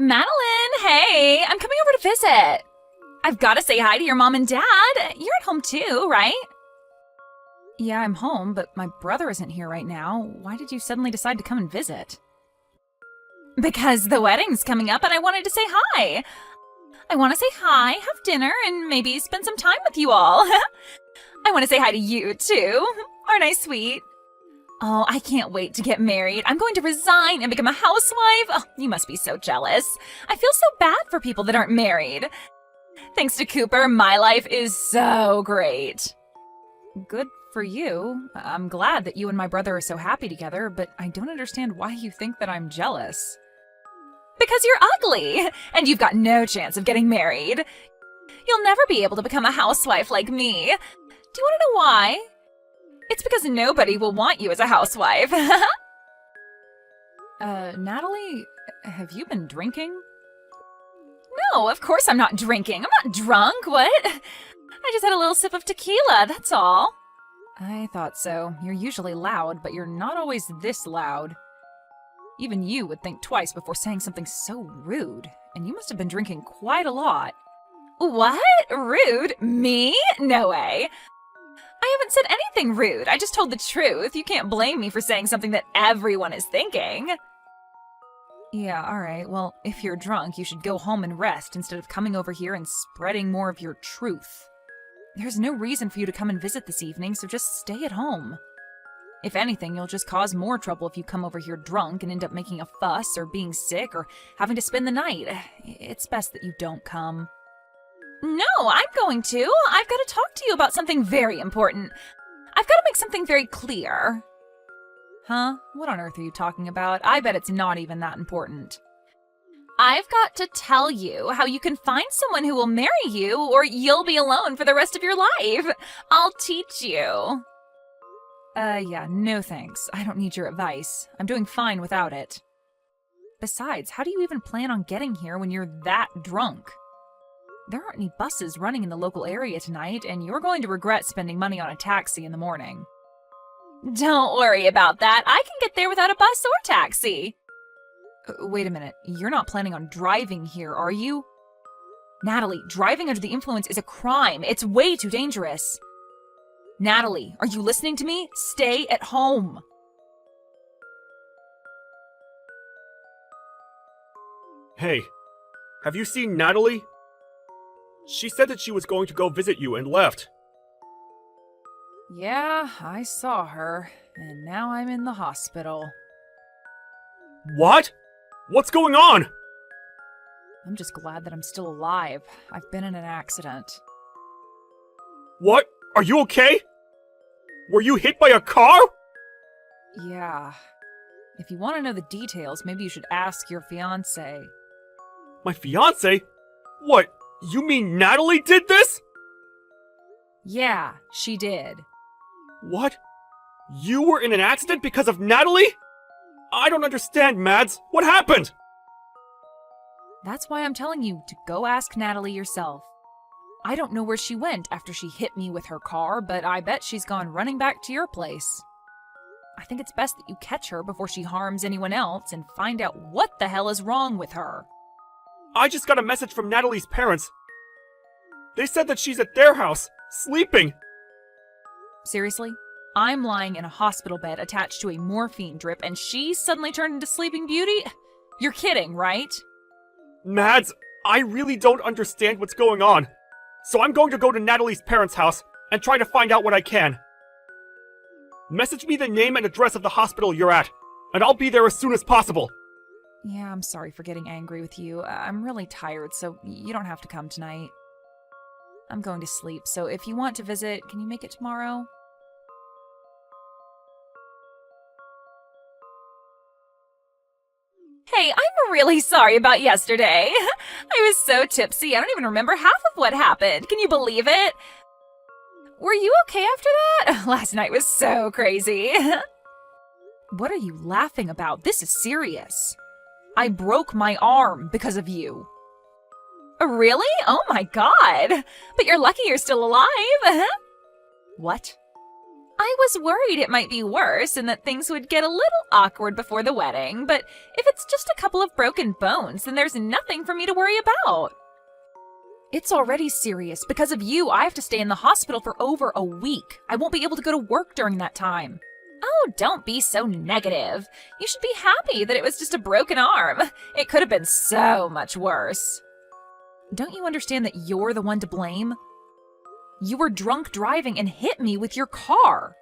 Madeline, hey, I'm coming over to visit. I've got to say hi to your mom and dad. You're at home too, right? Yeah, I'm home, but my brother isn't here right now. Why did you suddenly decide to come and visit? Because the wedding's coming up and I wanted to say hi. I want to say hi, have dinner, and maybe spend some time with you all. I want to say hi to you too. Aren't I sweet? Oh, I can't wait to get married. I'm going to resign and become a housewife. Oh, you must be so jealous. I feel so bad for people that aren't married. Thanks to Cooper, my life is so great. Good for you. I'm glad that you and my brother are so happy together, but I don't understand why you think that I'm jealous. Because you're ugly, and you've got no chance of getting married. You'll never be able to become a housewife like me. Do you want to know why? It's because nobody will want you as a housewife. Natalie, have you been drinking? No, of course I'm not drinking. I'm not drunk, what? I just had a little sip of tequila, that's all. I thought so. You're usually loud, but you're not always this loud. Even you would think twice before saying something so rude, and you must have been drinking quite a lot. What? Rude? Me? No way. I haven't said anything rude. I just told the truth. You can't blame me for saying something that everyone is thinking. Yeah, alright. Well, if you're drunk, you should go home and rest instead of coming over here and spreading more of your truth. There's no reason for you to come and visit this evening, so just stay at home. If anything, you'll just cause more trouble if you come over here drunk and end up making a fuss or being sick or having to spend the night. It's best that you don't come. No, I'm going to. I've got to talk to you about something very important. I've got to make something very clear. Huh? What on earth are you talking about? I bet it's not even that important. I've got to tell you how you can find someone who will marry you or you'll be alone for the rest of your life. I'll teach you. Yeah, no thanks. I don't need your advice. I'm doing fine without it. Besides, how do you even plan on getting here when you're that drunk? There aren't any buses running in the local area tonight, and you're going to regret spending money on a taxi in the morning. Don't worry about that. I can get there without a bus or taxi. Wait a minute. You're not planning on driving here, are you? Natalie, driving under the influence is a crime. It's way too dangerous. Natalie, are you listening to me? Stay at home. Hey, have you seen Natalie? She said that she was going to go visit you and left. Yeah, I saw her, and now I'm in the hospital. What? What's going on? I'm just glad that I'm still alive. I've been in an accident. What? Are you okay? Were you hit by a car? Yeah. If you want to know the details, maybe you should ask your fiancé. My fiancé? What? You mean Natalie did this? Yeah, she did. What? You were in an accident because of Natalie? I don't understand, Mads. What happened? That's why I'm telling you to go ask Natalie yourself. I don't know where she went after she hit me with her car, but I bet she's gone running back to your place. I think it's best that you catch her before she harms anyone else and find out what the hell is wrong with her. I just got a message from Natalie's parents. They said that she's at their house, sleeping. Seriously? I'm lying in a hospital bed attached to a morphine drip and she suddenly turned into Sleeping Beauty? You're kidding, right? Mads, I really don't understand what's going on. So I'm going to go to Natalie's parents' house and try to find out what I can. Message me the name and address of the hospital you're at, and I'll be there as soon as possible. Yeah, I'm sorry for getting angry with you. I'm really tired, so you don't have to come tonight. I'm going to sleep, so if you want to visit, can you make it tomorrow? Hey, I'm really sorry about yesterday. I was so tipsy, I don't even remember half of what happened. Can you believe it? Were you okay after that? Last night was so crazy. What are you laughing about? This is serious. I broke my arm because of you. Really? Oh my god. But you're lucky you're still alive. What? I was worried it might be worse and that things would get a little awkward before the wedding, but if it's just a couple of broken bones, then there's nothing for me to worry about. It's already serious. Because of you, I have to stay in the hospital for over a week. I won't be able to go to work during that time. Oh, don't be so negative. You should be happy that it was just a broken arm. It could have been so much worse. Don't you understand that you're the one to blame? You were drunk driving and hit me with your car.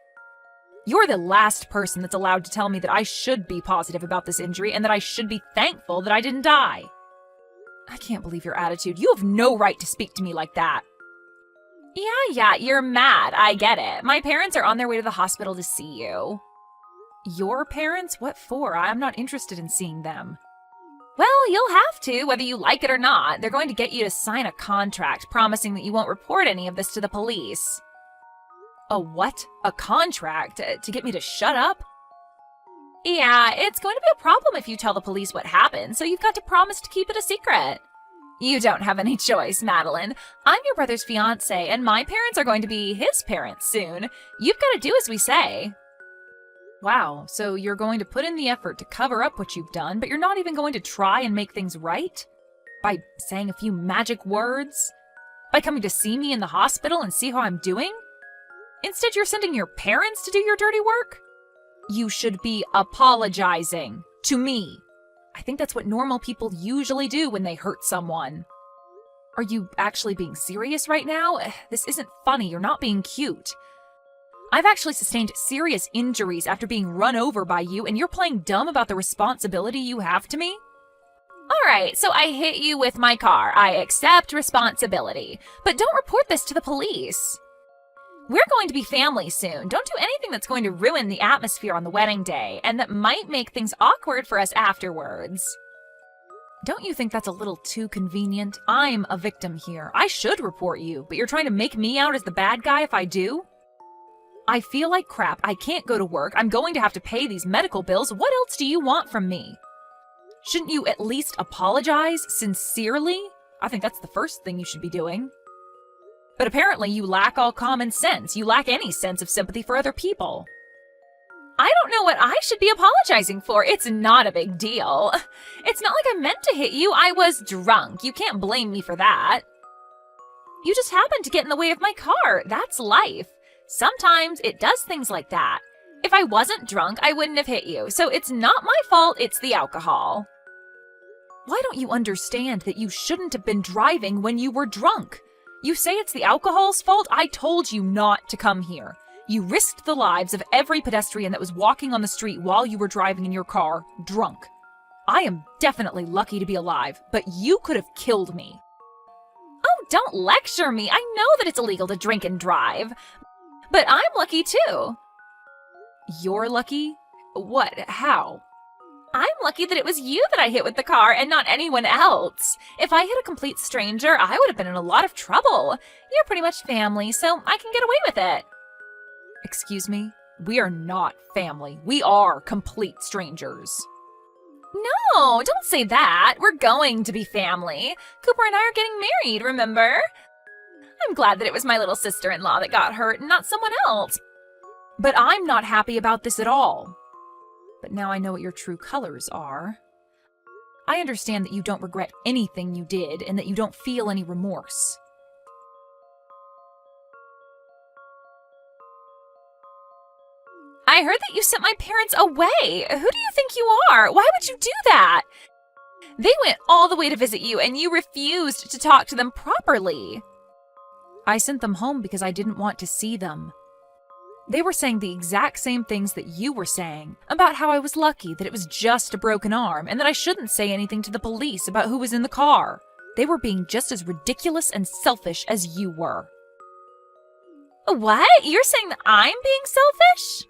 You're the last person that's allowed to tell me that I should be positive about this injury and that I should be thankful that I didn't die. I can't believe your attitude. You have no right to speak to me like that. Yeah, you're mad. I get it. My parents are on their way to the hospital to see you. Your parents? What for? I'm not interested in seeing them. Well, you'll have to, whether you like it or not. They're going to get you to sign a contract promising that you won't report any of this to the police. A what? A contract? To get me to shut up? Yeah, it's going to be a problem if you tell the police what happened, so you've got to promise to keep it a secret. You don't have any choice, Madeline. I'm your brother's fiancé, and my parents are going to be his parents soon. You've got to do as we say. Wow, so you're going to put in the effort to cover up what you've done, but you're not even going to try and make things right? By saying a few magic words? By coming to see me in the hospital and see how I'm doing? Instead, you're sending your parents to do your dirty work? You should be apologizing to me. I think that's what normal people usually do when they hurt someone. Are you actually being serious right now? This isn't funny. You're not being cute. I've actually sustained serious injuries after being run over by you, and you're playing dumb about the responsibility you have to me? All right, so I hit you with my car. I accept responsibility. But don't report this to the police. We're going to be family soon. Don't do anything that's going to ruin the atmosphere on the wedding day, and that might make things awkward for us afterwards. Don't you think that's a little too convenient? I'm a victim here. I should report you, but you're trying to make me out as the bad guy if I do? I feel like crap. I can't go to work. I'm going to have to pay these medical bills. What else do you want from me? Shouldn't you at least apologize sincerely? I think that's the first thing you should be doing. But apparently you lack all common sense. You lack any sense of sympathy for other people. I don't know what I should be apologizing for. It's not a big deal. It's not like I meant to hit you. I was drunk. You can't blame me for that. You just happened to get in the way of my car. That's life. Sometimes it does things like that. If I wasn't drunk, I wouldn't have hit you. So it's not my fault, it's the alcohol. Why don't you understand that you shouldn't have been driving when you were drunk? You say it's the alcohol's fault? I told you not to come here. You risked the lives of every pedestrian that was walking on the street while you were driving in your car, drunk. I am definitely lucky to be alive, but you could have killed me. Oh, don't lecture me. I know that it's illegal to drink and drive. But I'm lucky too. You're lucky? What? How? I'm lucky that it was you that I hit with the car and not anyone else. If I hit a complete stranger, I would have been in a lot of trouble. You're pretty much family, so I can get away with it. Excuse me? We are not family. We are complete strangers. No, don't say that. We're going to be family. Cooper and I are getting married, remember? I'm glad that it was my little sister-in-law that got hurt and not someone else. But I'm not happy about this at all. But now I know what your true colors are. I understand that you don't regret anything you did and that you don't feel any remorse. I heard that you sent my parents away. Who do you think you are? Why would you do that? They went all the way to visit you and you refused to talk to them properly. I sent them home because I didn't want to see them. They were saying the exact same things that you were saying, about how I was lucky, that it was just a broken arm, and that I shouldn't say anything to the police about who was in the car. They were being just as ridiculous and selfish as you were. What? You're saying that I'm being selfish?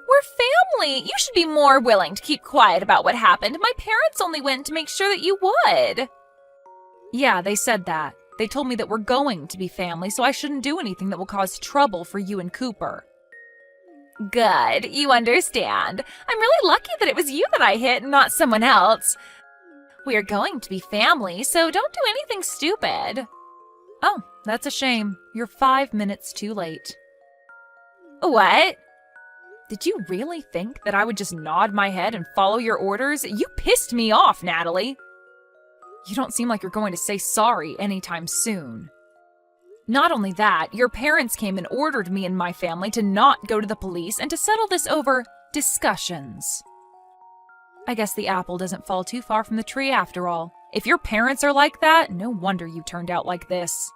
We're family. You should be more willing to keep quiet about what happened. My parents only went to make sure that you would. Yeah, they said that. They told me that we're going to be family, so I shouldn't do anything that will cause trouble for you and Cooper. Good, you understand. I'm really lucky that it was you that I hit and not someone else. We are going to be family, so don't do anything stupid. Oh, that's a shame. You're 5 minutes too late. What? Did you really think that I would just nod my head and follow your orders? You pissed me off, Natalie. You don't seem like you're going to say sorry anytime soon. Not only that, your parents came and ordered me and my family to not go to the police and to settle this over discussions. I guess the apple doesn't fall too far from the tree after all. If your parents are like that, no wonder you turned out like this.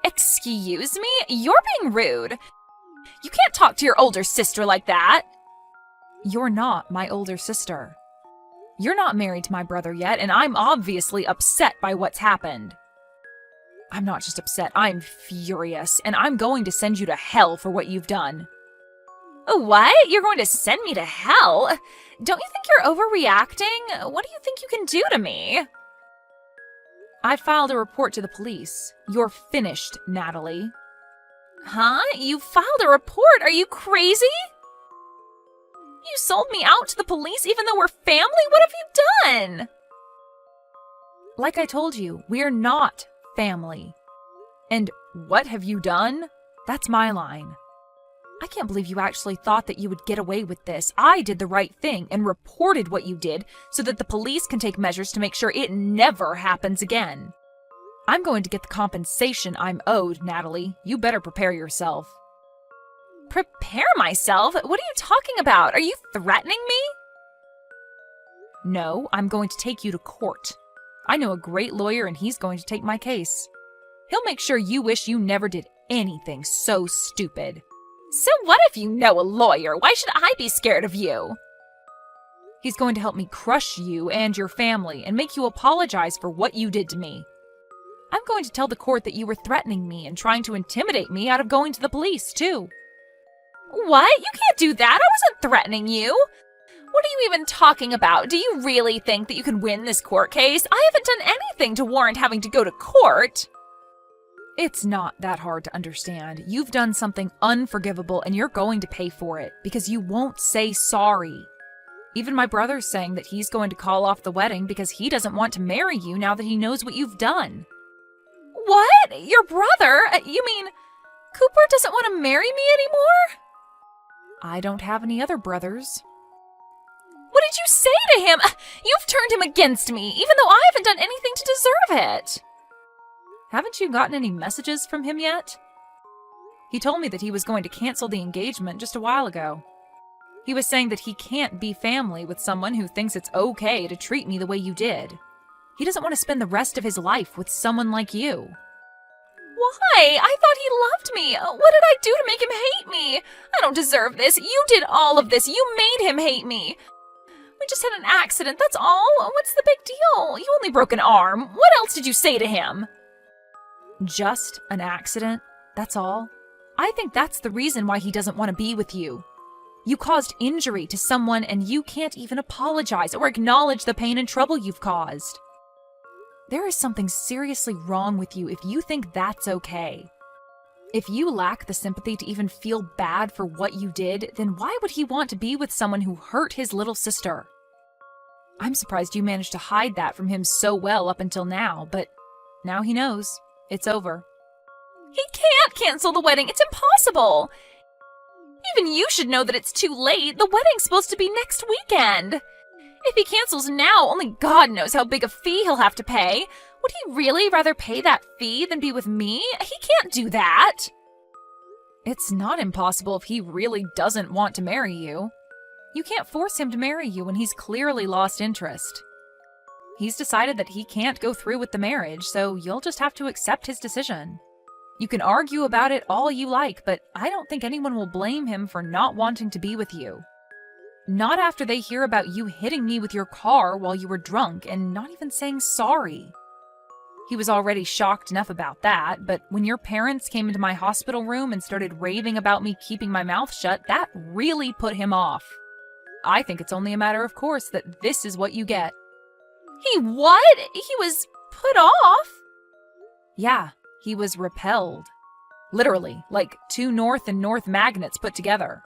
Excuse me? You're being rude. You can't talk to your older sister like that. You're not my older sister. You're not married to my brother yet, and I'm obviously upset by what's happened. I'm not just upset, I'm furious, and I'm going to send you to hell for what you've done. What? You're going to send me to hell? Don't you think you're overreacting? What do you think you can do to me? I filed a report to the police. You're finished, Natalie. Huh? You filed a report? Are you crazy? You sold me out to the police even though we're family? What have you done? Like I told you, we're not family. And what have you done? That's my line. I can't believe you actually thought that you would get away with this. I did the right thing and reported what you did so that the police can take measures to make sure it never happens again. I'm going to get the compensation I'm owed, Natalie. You better prepare yourself. Prepare myself? What are you talking about? Are you threatening me? No, I'm going to take you to court. I know a great lawyer and he's going to take my case. He'll make sure you wish you never did anything so stupid. So what if you know a lawyer? Why should I be scared of you? He's going to help me crush you and your family and make you apologize for what you did to me. I'm going to tell the court that you were threatening me and trying to intimidate me out of going to the police, too. What? You can't do that. I wasn't threatening you. What are you even talking about? Do you really think that you can win this court case? I haven't done anything to warrant having to go to court. It's not that hard to understand. You've done something unforgivable and you're going to pay for it because you won't say sorry. Even my brother's saying that he's going to call off the wedding because he doesn't want to marry you now that he knows what you've done. What? Your brother? You mean Cooper doesn't want to marry me anymore? I don't have any other brothers. What did you say to him? You've turned him against me, even though I haven't done anything to deserve it. Haven't you gotten any messages from him yet? He told me that he was going to cancel the engagement just a while ago. He was saying that he can't be family with someone who thinks it's okay to treat me the way you did. He doesn't want to spend the rest of his life with someone like you. Why? I thought he loved me. What did I do to make him hate me? I don't deserve this. You did all of this. You made him hate me. We just had an accident, that's all. What's the big deal? You only broke an arm. What else did you say to him? Just an accident? That's all? I think that's the reason why he doesn't want to be with you. You caused injury to someone and you can't even apologize or acknowledge the pain and trouble you've caused. There is something seriously wrong with you if you think that's okay. If you lack the sympathy to even feel bad for what you did, then why would he want to be with someone who hurt his little sister? I'm surprised you managed to hide that from him so well up until now, but now he knows. It's over. He can't cancel the wedding. It's impossible. Even you should know that it's too late. The wedding's supposed to be next weekend. If he cancels now, only God knows how big a fee he'll have to pay. Would he really rather pay that fee than be with me? He can't do that. It's not impossible if he really doesn't want to marry you. You can't force him to marry you when he's clearly lost interest. He's decided that he can't go through with the marriage, so you'll just have to accept his decision. You can argue about it all you like, but I don't think anyone will blame him for not wanting to be with you. Not after they hear about you hitting me with your car while you were drunk and not even saying sorry. He was already shocked enough about that, but when your parents came into my hospital room and started raving about me keeping my mouth shut, that really put him off. I think it's only a matter of course that this is what you get. He what? He was put off? Yeah, he was repelled. Literally, like two north and north magnets put together.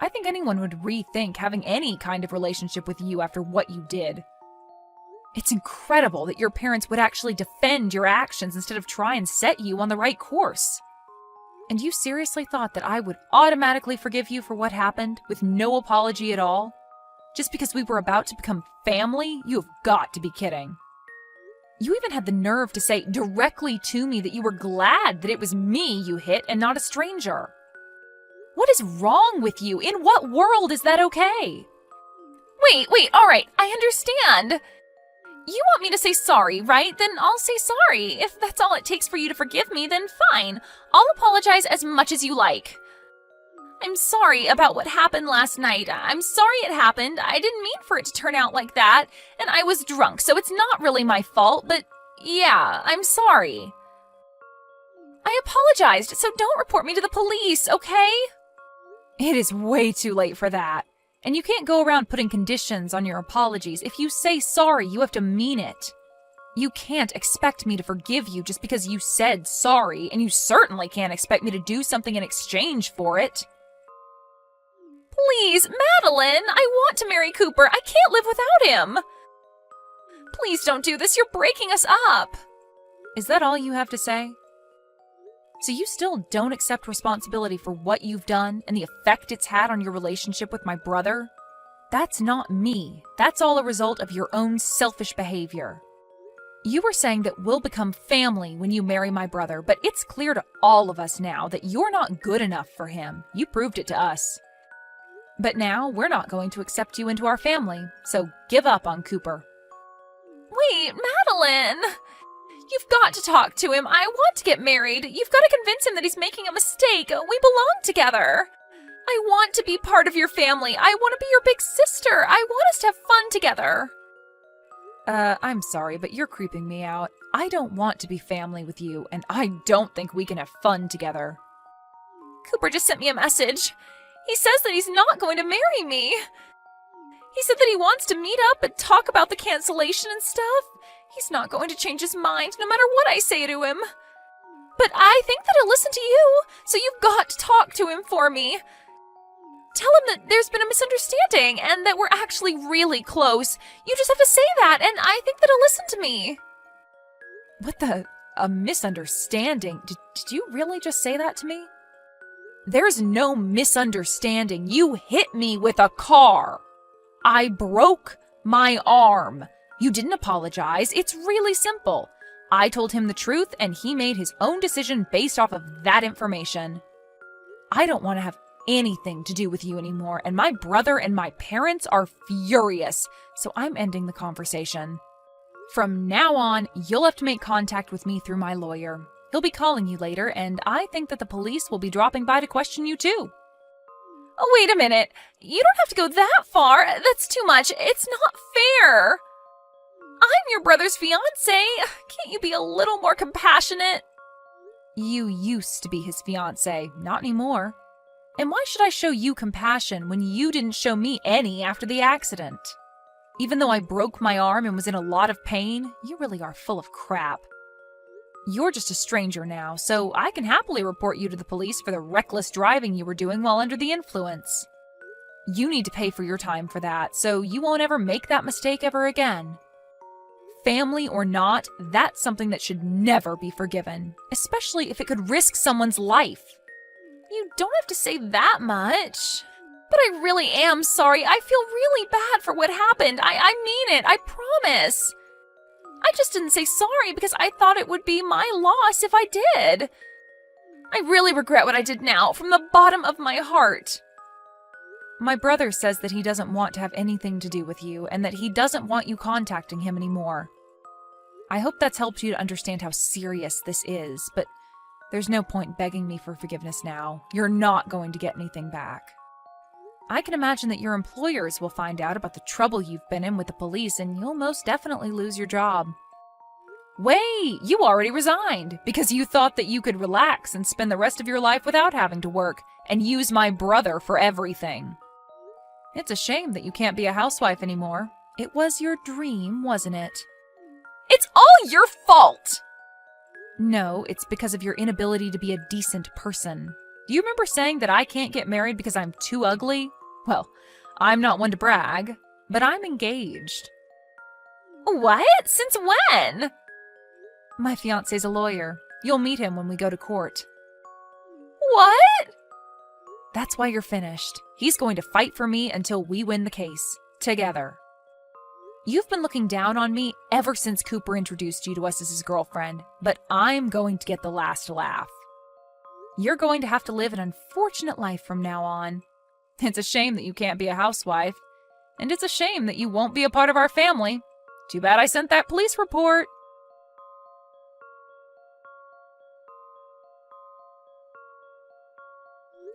I think anyone would rethink having any kind of relationship with you after what you did. It's incredible that your parents would actually defend your actions instead of try and set you on the right course. And you seriously thought that I would automatically forgive you for what happened with no apology at all? Just because we were about to become family? You have got to be kidding. You even had the nerve to say directly to me that you were glad that it was me you hit and not a stranger. What is wrong with you? In what world is that okay? Wait, all right, I understand. You want me to say sorry, right? Then I'll say sorry. If that's all it takes for you to forgive me, then fine. I'll apologize as much as you like. I'm sorry about what happened last night. I'm sorry it happened. I didn't mean for it to turn out like that. And I was drunk, so it's not really my fault, but yeah, I'm sorry. I apologized, so don't report me to the police, okay? It is way too late for that. And you can't go around putting conditions on your apologies. If you say sorry, you have to mean it. You can't expect me to forgive you just because you said sorry, and you certainly can't expect me to do something in exchange for it. Please, Madeline, I want to marry Cooper. I can't live without him. Please don't do this. You're breaking us up. Is that all you have to say? So you still don't accept responsibility for what you've done and the effect it's had on your relationship with my brother? That's not me. That's all a result of your own selfish behavior. You were saying that we'll become family when you marry my brother, but it's clear to all of us now that you're not good enough for him. You proved it to us. But now we're not going to accept you into our family, so give up on Cooper. Wait, Madeline! You've got to talk to him. I want to get married. You've got to convince him that he's making a mistake. We belong together. I want to be part of your family. I want to be your big sister. I want us to have fun together. I'm sorry, but you're creeping me out. I don't want to be family with you, and I don't think we can have fun together. Cooper just sent me a message. He says that he's not going to marry me. He said that he wants to meet up and talk about the cancellation and stuff. He's not going to change his mind no matter what I say to him. But I think that he'll listen to you, so you've got to talk to him for me. Tell him that there's been a misunderstanding and that we're actually really close. You just have to say that, and I think that he'll listen to me. What a misunderstanding? Did you really just say that to me? There's no misunderstanding. You hit me with a car. I broke my arm. You didn't apologize. It's really simple. I told him the truth, and he made his own decision based off of that information. I don't want to have anything to do with you anymore, and my brother and my parents are furious, so I'm ending the conversation. From now on, you'll have to make contact with me through my lawyer. He'll be calling you later, and I think that the police will be dropping by to question you too. Oh, wait a minute. You don't have to go that far. That's too much. It's not fair. I'm your brother's fiancé. Can't you be a little more compassionate? You used to be his fiancé, not anymore. And why should I show you compassion when you didn't show me any after the accident? Even though I broke my arm and was in a lot of pain, you really are full of crap. You're just a stranger now, so I can happily report you to the police for the reckless driving you were doing while under the influence. You need to pay for your time for that, so you won't ever make that mistake ever again. Family or not, that's something that should never be forgiven, especially if it could risk someone's life. You don't have to say that much. But I really am sorry. I feel really bad for what happened. I mean it. I promise. I just didn't say sorry because I thought it would be my loss if I did. I really regret what I did now, from the bottom of my heart. My brother says that he doesn't want to have anything to do with you and that he doesn't want you contacting him anymore. I hope that's helped you to understand how serious this is, but there's no point begging me for forgiveness now. You're not going to get anything back. I can imagine that your employers will find out about the trouble you've been in with the police, and you'll most definitely lose your job. Wait, you already resigned because you thought that you could relax and spend the rest of your life without having to work and use my brother for everything. It's a shame that you can't be a housewife anymore. It was your dream, wasn't it? It's all your fault! No, it's because of your inability to be a decent person. Do you remember saying that I can't get married because I'm too ugly? Well, I'm not one to brag, but I'm engaged. What? Since when? My fiancé's a lawyer. You'll meet him when we go to court. What? That's why you're finished. He's going to fight for me until we win the case. Together. You've been looking down on me ever since Cooper introduced you to us as his girlfriend, but I'm going to get the last laugh. You're going to have to live an unfortunate life from now on. It's a shame that you can't be a housewife, and it's a shame that you won't be a part of our family. Too bad I sent that police report.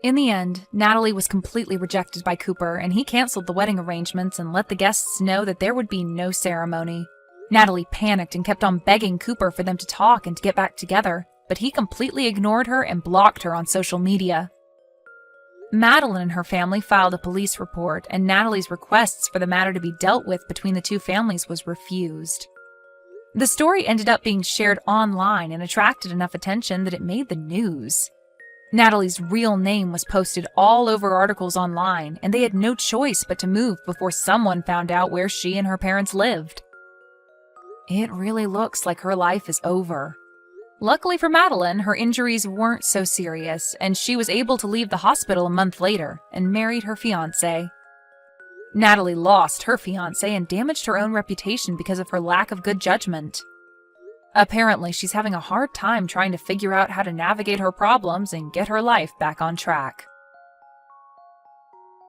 In the end, Natalie was completely rejected by Cooper, and he canceled the wedding arrangements and let the guests know that there would be no ceremony. Natalie panicked and kept on begging Cooper for them to talk and to get back together, but he completely ignored her and blocked her on social media. Madeline and her family filed a police report, and Natalie's requests for the matter to be dealt with between the two families was refused. The story ended up being shared online and attracted enough attention that it made the news. Natalie's real name was posted all over articles online, and they had no choice but to move before someone found out where she and her parents lived. It really looks like her life is over. Luckily for Madeline, her injuries weren't so serious, and she was able to leave the hospital a month later and married her fiancé. Natalie lost her fiancé and damaged her own reputation because of her lack of good judgment. Apparently, she's having a hard time trying to figure out how to navigate her problems and get her life back on track.